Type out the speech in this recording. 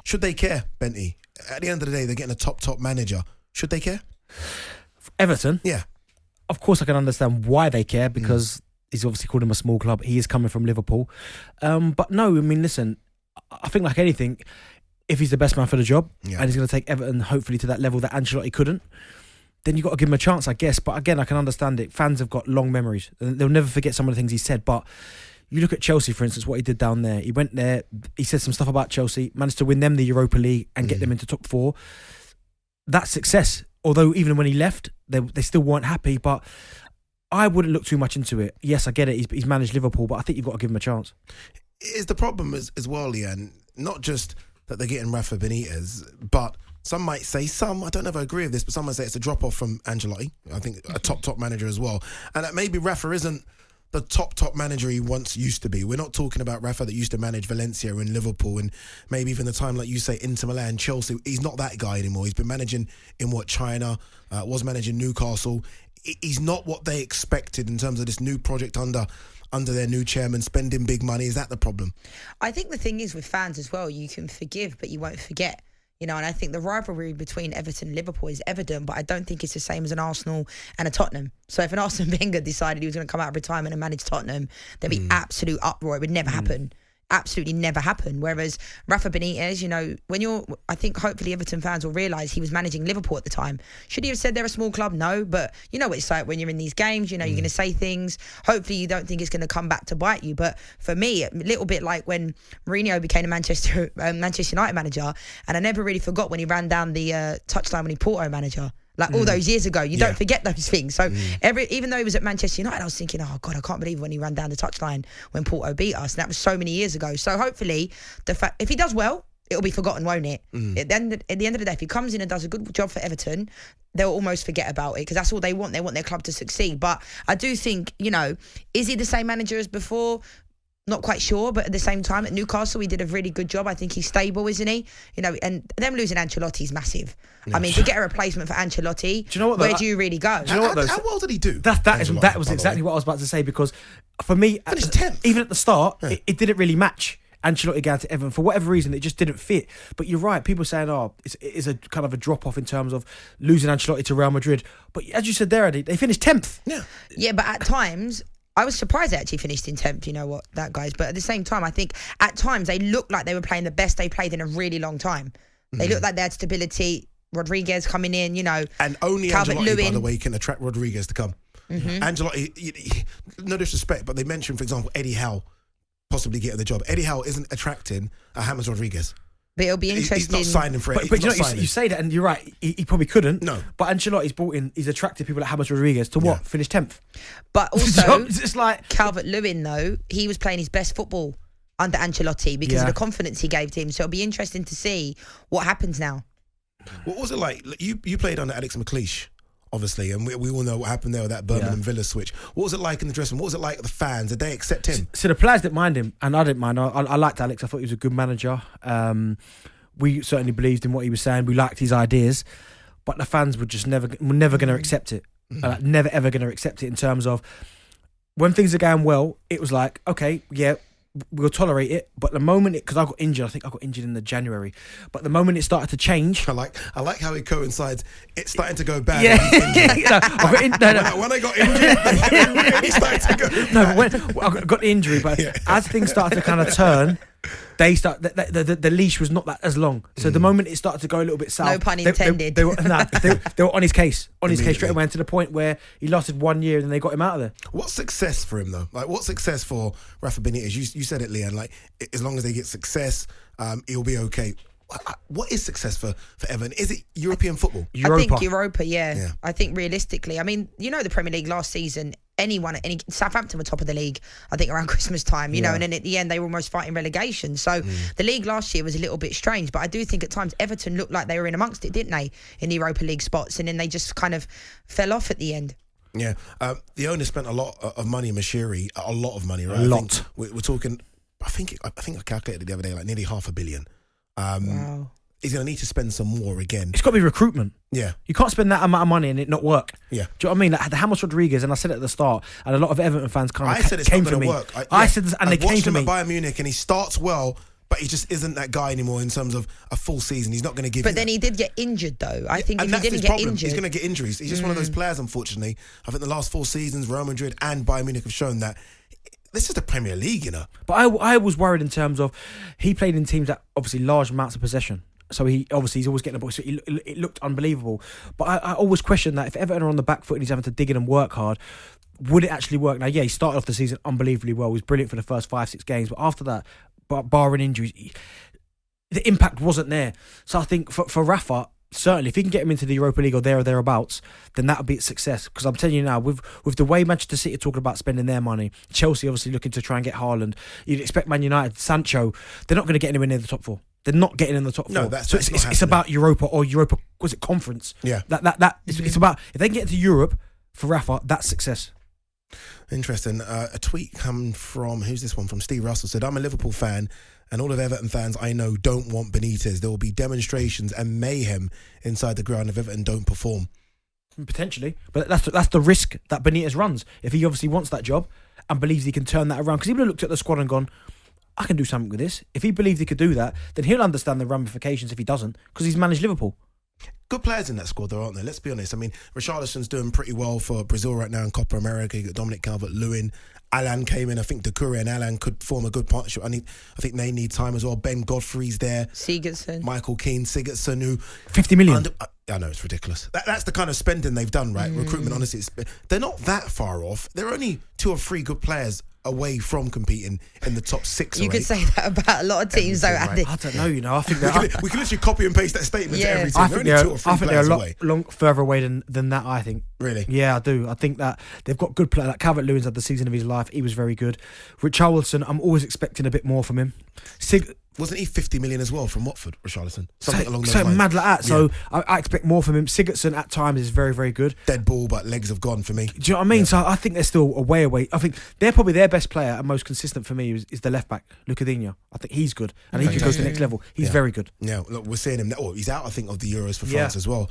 Should they care, Benty? At the end of the day, they're getting a top manager. Should they care? Everton? Yeah. Of course I can understand why they care, because he's obviously called him a small club. He is coming from Liverpool. But no, I mean, listen, I think like anything, if he's the best man for the job and he's going to take Everton hopefully to that level that Ancelotti couldn't, then you've got to give him a chance, I guess. But again, I can understand it. Fans have got long memories. They'll never forget some of the things he said. But you look at Chelsea, for instance, what he did down there. He went there, he said some stuff about Chelsea, managed to win them the Europa League and get them into top 4. That's success. Although even when he left, they still weren't happy. But I wouldn't look too much into it. Yes, I get it. He's managed Liverpool, but I think you've got to give him a chance. Is the problem as well, Leanne, not just that they're getting Rafa Benitez, but some might say, I don't ever agree with this, but some might say it's a drop-off from Ancelotti. I think a top manager as well. And that maybe Rafa isn't the top manager he once used to be. We're not talking about Rafa that used to manage Valencia and Liverpool and maybe even the time, like you say, Inter Milan, Chelsea. He's not that guy anymore. He's been managing in China, was managing Newcastle. He's not what they expected in terms of this new project under their new chairman, spending big money. Is that the problem? I think the thing is with fans as well, you can forgive, but you won't forget. You know, and I think the rivalry between Everton and Liverpool is evident, but I don't think it's the same as an Arsenal and a Tottenham. So if an Arsene Wenger decided he was going to come out of retirement and manage Tottenham, there'd be absolute uproar. It would never happen. Absolutely never happen. Whereas Rafa Benitez, you know, I think hopefully Everton fans will realise he was managing Liverpool at the time. Should he have said they're a small club? No, but you know what it's like when you're in these games, you know, you're going to say things. Hopefully you don't think it's going to come back to bite you. But for me, a little bit like when Mourinho became a Manchester United manager, and I never really forgot when he ran down the touchline when he Porto manager. Like all those years ago, you don't forget those things. So even though he was at Manchester United, I was thinking, oh God, I can't believe when he ran down the touchline when Porto beat us. And that was so many years ago. So hopefully, if he does well, it'll be forgotten, won't it? At the end of the day, if he comes in and does a good job for Everton, they'll almost forget about it because that's all they want. They want their club to succeed. But I do think, you know, is he the same manager as before? Not quite sure, but at the same time, at Newcastle, he did a really good job. I think he's stable, isn't he? You know, and them losing Ancelotti is massive. I mean, to get a replacement for Ancelotti, do you know what, where do you really go? Do you know what, how well did he do? That was exactly what I was about to say, because for me, even at the start, it didn't really match. Ancelotti going to Everton for whatever reason, it just didn't fit. But you're right, people saying, it is a kind of a drop off in terms of losing Ancelotti to Real Madrid. But as you said there, Eddie, they finished 10th. Yeah, but at times, I was surprised they actually finished in 10th, you know what, that guys. But at the same time, I think at times they looked like they were playing the best they played in a really long time. They looked like they had stability. Rodriguez coming in, you know. And only Ancelotti, by the way, can attract Rodriguez to come. Ancelotti, no disrespect, but they mentioned, for example, Eddie Howe possibly getting the job. Eddie Howe isn't attracting James Rodriguez. But it'll be interesting. He's not signing for it. But you know, you say that, and you're right. He probably couldn't. No. But Ancelotti's brought in. He's attracted people like James Rodriguez to what? Finish 10th. But also, it's like Calvert-Lewin though. He was playing his best football under Ancelotti because of the confidence he gave to him. So it'll be interesting to see what happens now. What was it like? You played under Alex McLeish, obviously, and we all know what happened there with that Birmingham Villa switch. What was it like in the dressing room? What was it like with the fans? Did they accept him? So the players didn't mind him, and I didn't mind. I liked Alex. I thought he was a good manager. We certainly believed in what he was saying. We liked his ideas, but the fans were just never going to accept it. Never ever going to accept it in terms of when things are going well. It was like, okay, yeah, we'll tolerate it. But the moment because I got injured, I think I got injured in the January. But the moment it started to change, I like how it coincides. It's starting to go bad. When I got injured, it started to go bad. No, when I got the injury, but as things started to kind of turn. The leash was not that as long. So the moment it started to go a little bit south, no pun intended. They were on his case straight away, and to the point where he lasted 1 year and then they got him out of there. What's success for him though? Like, what's success for Rafa Benitez? You said it, Leanne. Like, as long as they get success, he'll be okay. What is success for Everton? Is it European football? I think Europa, yeah. I think realistically, I mean, you know, the Premier League last season, Southampton were top of the league, I think, around Christmas time, you know, and then at the end they were almost fighting relegation. So the league last year was a little bit strange, but I do think at times Everton looked like they were in amongst it, didn't they, in the Europa League spots, and then they just kind of fell off at the end. Yeah, the owner spent a lot of money, Mashiri, a lot of money, right? A lot. We're talking, I think I calculated the other day, like nearly £500 million. Wow. He's going to need to spend some more again. It's got to be recruitment. Yeah. You can't spend that amount of money and it not work. Yeah. Do you know what I mean? Like the James Rodriguez, and I said it at the start, and a lot of Everton fans I said it's came not for me. work. I said this, and they came watched for him me. at Bayern Munich, and he starts well, But he just isn't that guy anymore in terms of a full season. He's not going to give. But then he did get injured, though. I think if and he that's didn't his get problem. injured, He's going to get injuries. He's just one of those players, unfortunately. I think the last 4 seasons, Real Madrid and Bayern Munich have shown that this is the Premier League, you know. But I was worried in terms of he played in teams that obviously large amounts of possession. So he's always getting the ball. So it looked unbelievable. But I always question that if Everton are on the back foot and he's having to dig in and work hard, would it actually work? Now, yeah, he started off the season unbelievably well. He was brilliant for the first 5-6 games. But after that, barring injuries, the impact wasn't there. So I think for Rafa, certainly, if he can get him into the Europa League or there or thereabouts, then that would be a success. Because I'm telling you now, with the way Manchester City are talking about spending their money, Chelsea obviously looking to try and get Haaland, you'd expect Man United, Sancho, they're not going to get anywhere near the top 4. They're not getting in the top 4. No, that's it's about Europa or Europa, was it Conference? Yeah. It's about, if they can get to Europe, for Rafa, that's success. Interesting. A tweet come from, who's this one? From Steve Russell, said, I'm a Liverpool fan and all of Everton fans I know don't want Benitez. There will be demonstrations and mayhem inside the ground if Everton don't perform. Potentially. But that's the risk that Benitez runs. If he obviously wants that job and believes he can turn that around. Because he would have looked at the squad and gone, I can do something with this. If he believed he could do that, then he'll understand the ramifications if he doesn't, because he's managed Liverpool. Good players in that squad, though, aren't there? Let's be honest. I mean, Richarlison's doing pretty well for Brazil right now in Copa America. You got Dominic Calvert-Lewin. Alan came in. I think Doucouré and Alan could form a good partnership. I think they need time as well. Ben Godfrey's there. Sigurdsson. Michael Keane, Sigurdsson, who... 50 million. I know, it's ridiculous. That's the kind of spending they've done, right? Recruitment, honestly, they're not that far off. They're only 2 or 3 good players away from competing in the top 6 or 8. You could say that about a lot of teams, though, Andy. I don't know, I think we can literally copy and paste that statement to every team. I think they're a lot further away than that, I think. Really? Yeah, I do. I think that they've got good players. Like Calvert-Lewin's had the season of his life. He was very good. Richarlison, I'm always expecting a bit more from him. Wasn't he 50 million as well from Watford, Richarlison? Something along those lines. Mad like that. So I expect more from him. Sigurdsson at times is very, very good. Dead ball, but legs have gone for me. Do you know what I mean? Yeah. So I think they're still a way away. I think they're probably their best player and most consistent for me is the left back, Lucadinho. I think he's good. And he can go to the next level. He's very good. Yeah, look, we're seeing him. He's out, I think, of the Euros for France as well.